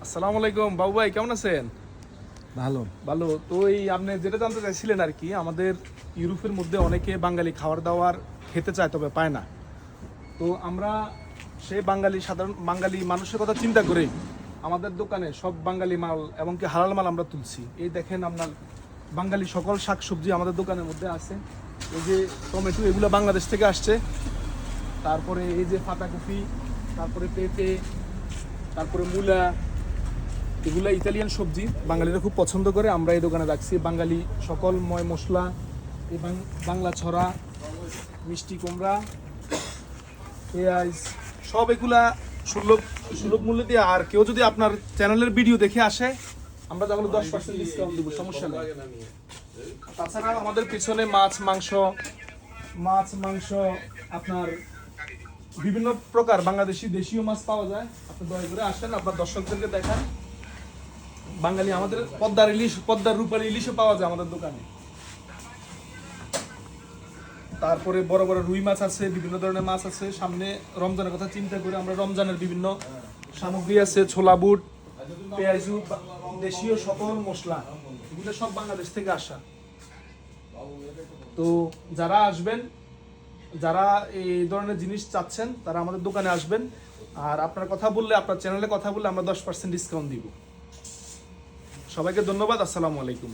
আসসালামু আলাইকুম বাবু ভাই, কেমন আছেন? ভালো। ভালো তো। এই আপনি যেটা জানতে চাইছিলেন আর কি, আমাদের ইউরোপের মধ্যে অনেকে বাঙালি খাবার দাবার খেতে চায় তবে পায় না। তো আমরা সেই বাঙালি সাধারণ বাঙালি মানুষের কথা চিন্তা করে আমাদের দোকানে সব বাঙালি মাল এবং কি হালাল মাল আমরা তুলছি। এই দেখেন আপনার বাঙালি সকল শাকসবজি আমাদের দোকানের মধ্যে আছে। এই যে টমেটো, এগুলো বাংলাদেশ থেকে আসছে। তারপরে এই যে পাতাকপি, তারপরে পেঁপে, তারপরে মূলা, এগুলো ইতালিয়ান সবজি বাঙালিরা খুব পছন্দ করে। আমরা এই দোকানে রাখছি বাঙালি সকল ময় মশলা এবং বাংলা ছড়া, মিষ্টি কুমড়া, পেঁয়াজ, সব এগুলা সুলভ সুলভ মূল্যে দিয়ে। আর কেউ যদি আপনার চ্যানেলের ভিডিও দেখে আসে, আমরা তাহলে 10% ডিসকাউন্ট দেবো, সমস্যা নেই। তাছাড়া আমাদের পিছনে মাছ মাংস আপনার বিভিন্ন প্রকার বাংলাদেশি দেশীয় মাছ পাওয়া যায়। আপনি দয়া করে আসেন, আপনার দর্শকদেরকে দেখান। বাঙালি আমাদের পদ্মার রূপালী ইলিশও পাওয়া যায় আমাদের দোকানে। তারপরে বড় বড় রুই মাছ আছে, বিভিন্ন ধরনের মাছ আছে। সামনে রমজানের কথা চিন্তা করে আমরা রমজানের বিভিন্ন সামগ্রী আছে, ছোলা বুট, পেঁয়াজু, দেশীয় সকল মশলা, এগুলো সব বাংলাদেশ থেকে আসা। তো যারা আসবেন, যারা এই ধরনের জিনিস চাচ্ছেন, তারা আমাদের দোকানে আসবেন। আর আপনার কথা বললে, আপনার চ্যানেলে কথা বললে আমরা 10% ডিসকাউন্ট দিব। সবাইকে ধন্যবাদ। আসসালামু আলাইকুম।